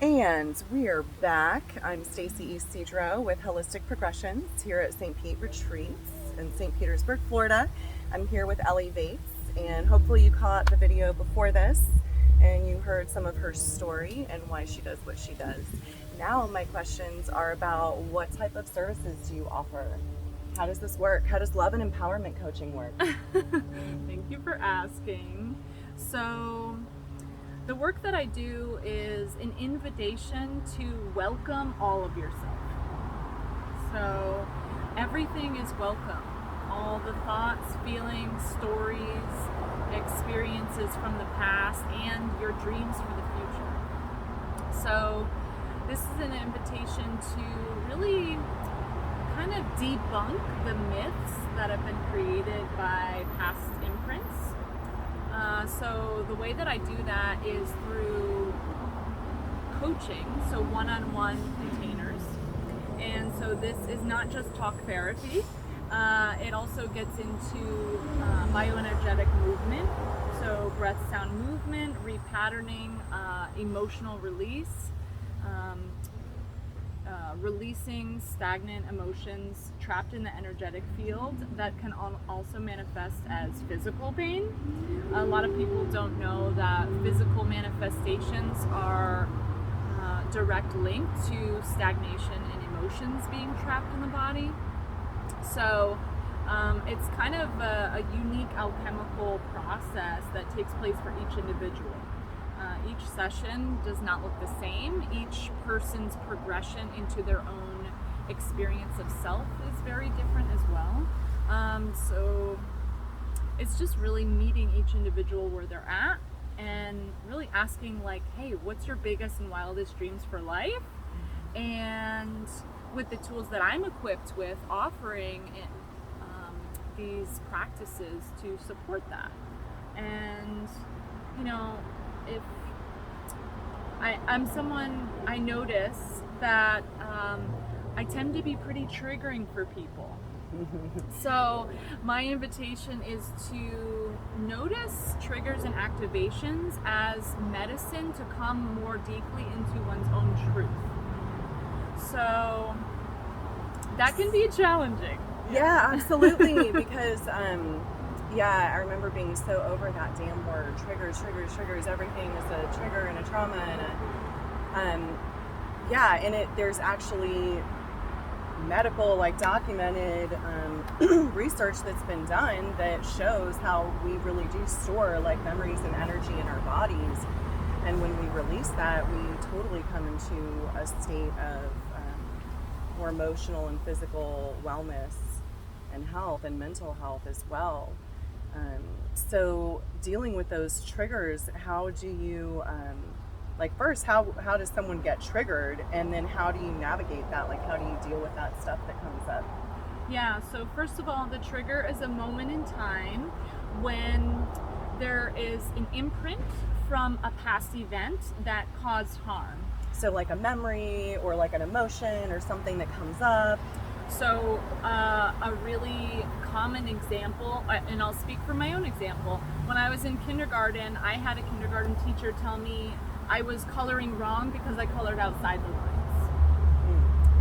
And we are back. I'm Stacie Ysidro with Holisticprogressions here at St. Pete Retreats in St. Petersburg, Florida. I'm here with Elie, and hopefully you caught the video before this and you heard some of her story and why she does what she does. Now my questions are about what type of services do you offer? How does this work? How does love and empowerment coaching work? Thank you for asking. So, the work that I do is an invitation to welcome all of yourself. So, everything is welcome. All the thoughts, feelings, stories, experiences from the past, and your dreams for the future. So, this is an invitation to really kind of debunk the myths that have been created by past imprints. So the way that I do that is through coaching, so one-on-one containers. And so this is not just talk therapy. It also gets into bioenergetic movement, so breath, sound, movement, repatterning, emotional release, releasing stagnant emotions trapped in the energetic field that can also manifest as physical pain. A lot of people don't know that physical manifestations are direct link to stagnation and emotions being trapped in the body. So it's kind of a unique alchemical process that takes place for each individual. Each session does not look the same. Each person's progression into their own experience of self is very different as well. So it's just really meeting each individual where they're at and really asking like, hey, what's your biggest and wildest dreams for life? And with the tools that I'm equipped with, offering these practices to support that. And, you know, if I'm someone, I notice that I tend to be pretty triggering for people. So my invitation is to notice triggers and activations as medicine to come more deeply into one's own truth. So that can be challenging. Yeah, absolutely. Because I remember being so over that damn word, triggers. Everything is a trigger and a trauma and there's actually medical, like documented research that's been done that shows how we really do store like memories and energy in our bodies. And when we release that, we totally come into a state of more emotional and physical wellness and health and mental health as well. So dealing with those triggers, how do you, first, how does someone get triggered? And then how do you navigate that? Like, how do you deal with that stuff that comes up? Yeah, so first of all, the trigger is a moment in time when there is an imprint from a past event that caused harm. So like a memory or like an emotion or something that comes up. So a really common example, and I'll speak from my own example. When I was in kindergarten, I had a kindergarten teacher tell me I was coloring wrong because I colored outside the lines.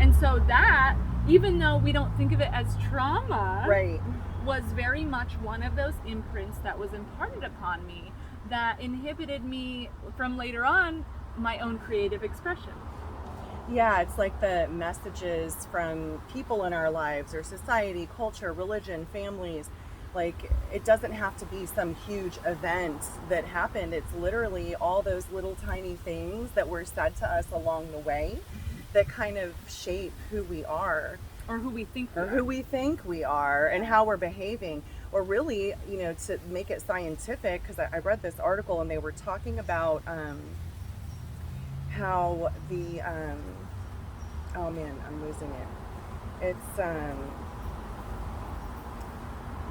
And so that, even though we don't think of it as trauma, right, was very much one of those imprints that was imparted upon me that inhibited me from later on my own creative expression. Yeah, it's like the messages from people in our lives or society, culture, religion, families. Like, it doesn't have to be some huge event that happened. It's literally all those little tiny things that were said to us along the way that kind of shape who we are. Or who we think we are and how we're behaving. Or really, to make it scientific, because I read this article and they were talking about how the oh man, I'm losing it. It's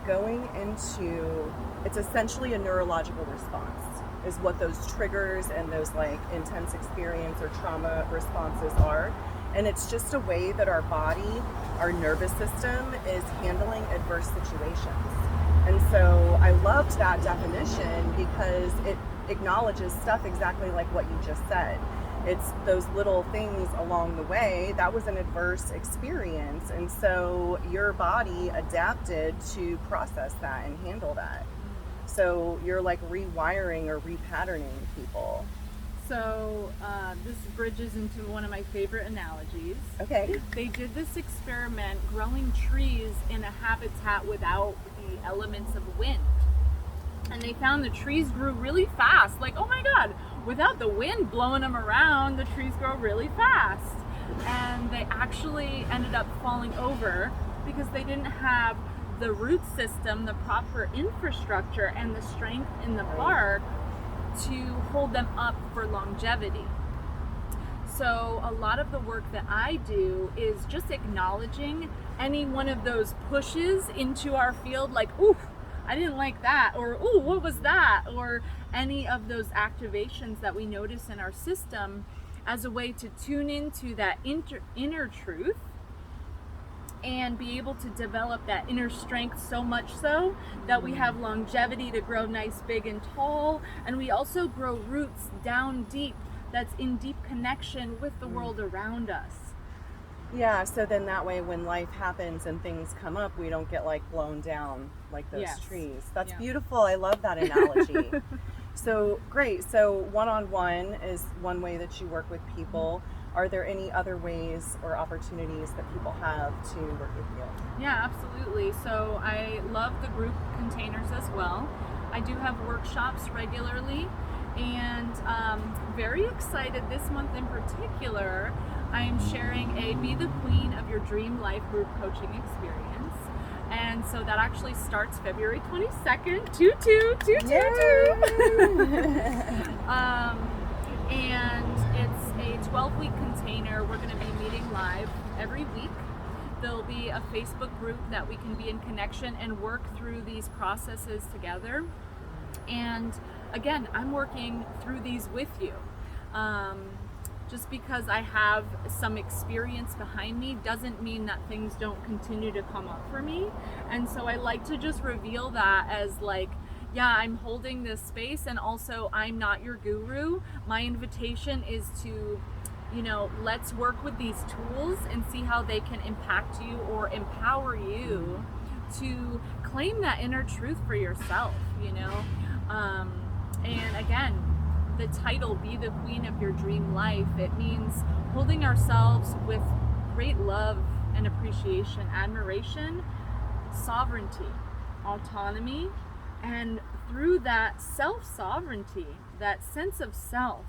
going into, it's essentially a neurological response is what those triggers and those like intense experience or trauma responses are. And it's just a way that our body, our nervous system is handling adverse situations. And so I loved that definition because it acknowledges stuff exactly like what you just said. it's those little things along the way. That was an adverse experience. And so your body adapted to process that and handle that. So you're like rewiring or repatterning people. So this bridges into one of my favorite analogies. Okay. They did this experiment growing trees in a habitat without the elements of wind. And they found the trees grew really fast. Like, oh my God, without the wind blowing them around, the trees grow really fast. And they actually ended up falling over because they didn't have the root system, the proper infrastructure, and the strength in the bark to hold them up for longevity. So a lot of the work that I do is just acknowledging any one of those pushes into our field, like, ooh, I didn't like that, or ooh, what was that, or any of those activations that we notice in our system, as a way to tune into that inner truth and be able to develop that inner strength, so much so that we have longevity to grow nice, big, and tall. And we also grow roots down deep, that's in deep connection with the world around us. Yeah, so then that way when life happens and things come up, we don't get like blown down like those trees. That's beautiful. I love that analogy. So great. So one-on-one is one way that you work with people. Are there any other ways or opportunities that people have to work with you? Yeah, absolutely. So I love the group containers as well. I do have workshops regularly, and very excited this month in particular. I am sharing a Be the Queen of Your Dream Life group coaching experience. And so that actually starts February 22nd, 2222. And it's a 12-week container. We're going to be meeting live every week. There'll be a Facebook group that we can be in connection and work through these processes together. And again, I'm working through these with you. Just because I have some experience behind me doesn't mean that things don't continue to come up for me. And so I like to just reveal that as like, yeah, I'm holding this space, and also I'm not your guru. My invitation is to, let's work with these tools and see how they can impact you or empower you to claim that inner truth for yourself, and again, the title, Be the Queen of Your Dream Life, it means holding ourselves with great love and appreciation, admiration, sovereignty, autonomy, and through that self-sovereignty, that sense of self,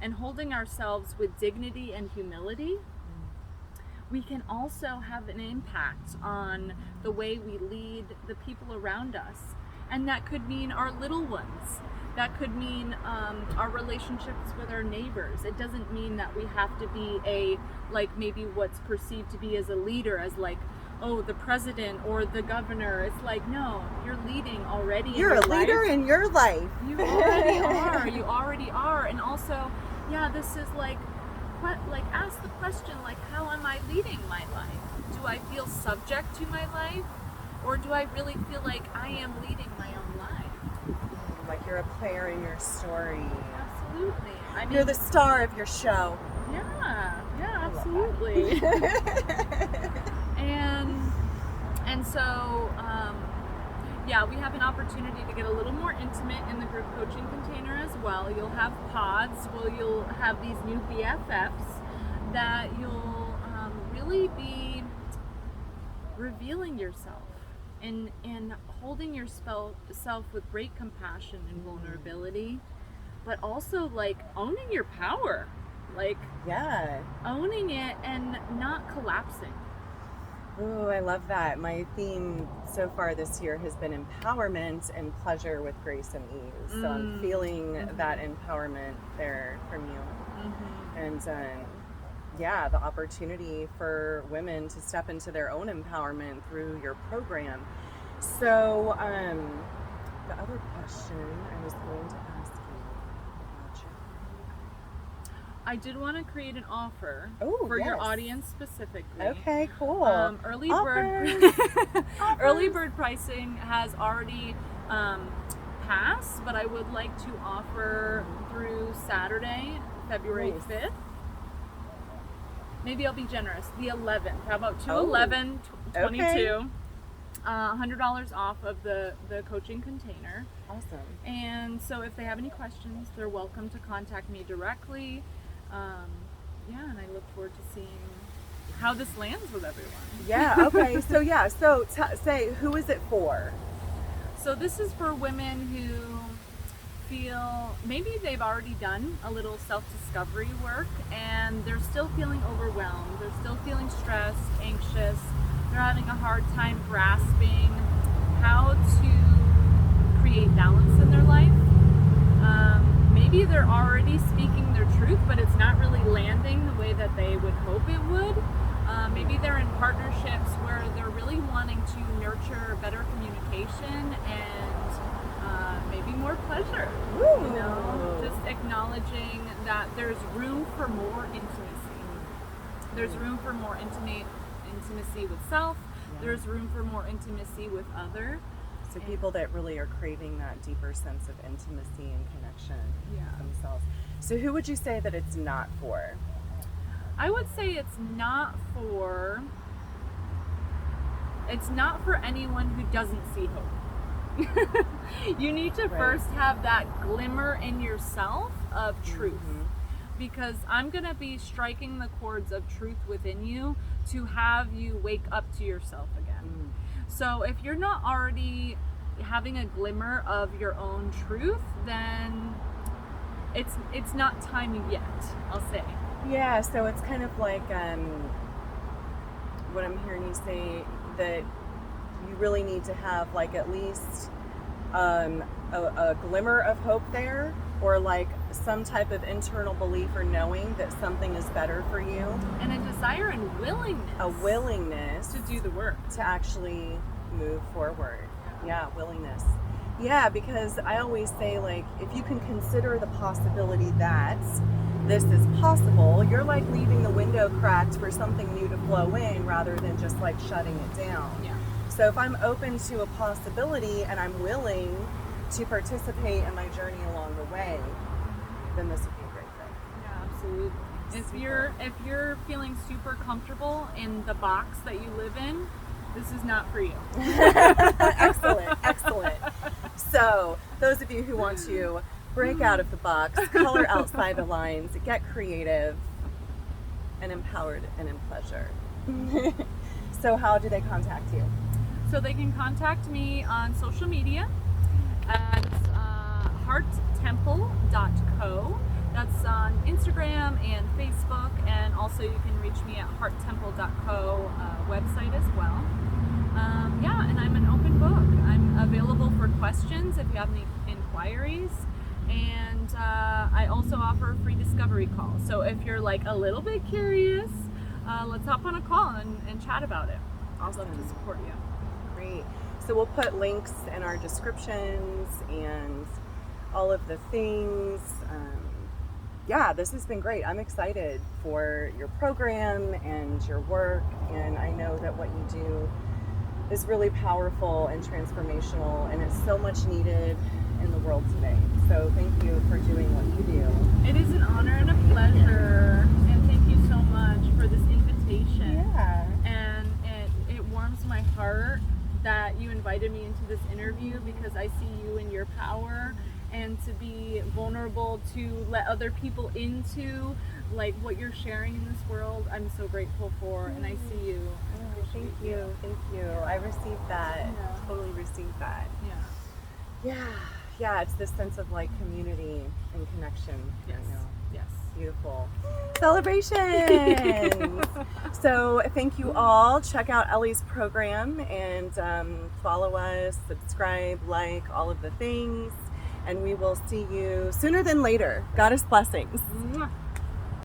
and holding ourselves with dignity and humility, we can also have an impact on the way we lead the people around us. And that could mean our little ones. That could mean our relationships with our neighbors. It doesn't mean that we have to be maybe what's perceived to be as a leader, as like, oh, the president or the governor. It's like, no, you're leading already. You're a leader in your life. You already are. You already are. And also, this is ask the question, like, how am I leading my life? Do I feel subject to my life? Or do I really feel like I am leading my own life? Like you're a player in your story. Absolutely. You're the star of your show. Yeah, absolutely. and so, we have an opportunity to get a little more intimate in the group coaching container as well. You'll have pods where you'll have these new BFFs that you'll really be revealing yourself and holding yourself with great compassion and vulnerability, but also like owning your power, owning it and not collapsing. Ooh, I love that. My theme so far this year has been empowerment and pleasure with grace and ease. So I'm feeling that empowerment there from you. And the opportunity for women to step into their own empowerment through your program. So the other question I was going to ask you. I did want to create an offer for your audience specifically. Okay, cool. Early bird pricing has already passed, but I would like to offer through Saturday February Nice. 5th. Maybe I'll be generous. The 11th. How about Oh, 2/11/22? okay. $100 off of the coaching container. Awesome. And so if they have any questions, they're welcome to contact me directly. And I look forward to seeing how this lands with everyone. Yeah, okay. So say, who is it for? So this is for women who feel maybe they've already done a little self-discovery work and they're still feeling overwhelmed. They're still feeling stressed, anxious. They're having a hard time grasping how to create balance in their life. Maybe they're already speaking their truth, but it's not really landing the way that they would hope it would. Maybe they're in partnerships where they're really wanting to nurture better communication and maybe more pleasure. Ooh. You know, just acknowledging that there's room for more intimacy. There's room for more intimacy with self. There's room for more intimacy with other. So people that really are craving that deeper sense of intimacy and connection themselves. So who would you say that it's not for? I would say it's not for anyone who doesn't see hope. You need to first have that glimmer in yourself of truth. Because I'm going to be striking the chords of truth within you to have you wake up to yourself again. So if you're not already having a glimmer of your own truth, then it's not time yet, I'll say. Yeah, so it's kind of like what I'm hearing you say, that you really need to have like at least a glimmer of hope there, or like some type of internal belief or knowing that something is better for you. And a desire and willingness. A willingness to do the work. to actually move forward. Yeah, willingness. Yeah, because I always say, like, if you can consider the possibility that this is possible, you're like leaving the window cracked for something new to flow in rather than just like shutting it down. Yeah. So if I'm open to a possibility and I'm willing to participate in my journey along the way, then this would be a great thing. Yeah, absolutely. If you're feeling super comfortable in the box that you live in, this is not for you. Excellent. So those of you who want to break out of the box, color outside the lines, get creative, and empowered and in pleasure. So how do they contact you? So they can contact me on social media at hearttemple.co. That's on Instagram and Facebook, and also you can reach me at hearttemple.co website as well. And I'm an open book. I'm available for questions if you have any inquiries, and I also offer a free discovery call. So if you're like a little bit curious, let's hop on a call and chat about it. I'd love to support you. Great. So we'll put links in our descriptions and all of the things. This has been great. I'm excited for your program and your work, and I know that what you do is really powerful and transformational, and it's so much needed in the world today. So thank you for doing what you do. It is an honor and a pleasure, and thank you so much for this invitation. Yeah. And it warms my heart that you invited me into this interview, because I see you in your power, and to be vulnerable to let other people into like what you're sharing in this world. I'm so grateful for, and I see you. Thank you. I received that. Yeah. Totally received that. Yeah. Yeah. It's this sense of like community and connection. Yes. You know. Yes. Beautiful. Celebrations. So thank you all. Check out Elie's program and follow us, subscribe, like, all of the things. And we will see you sooner than later. Goddess blessings. Mwah.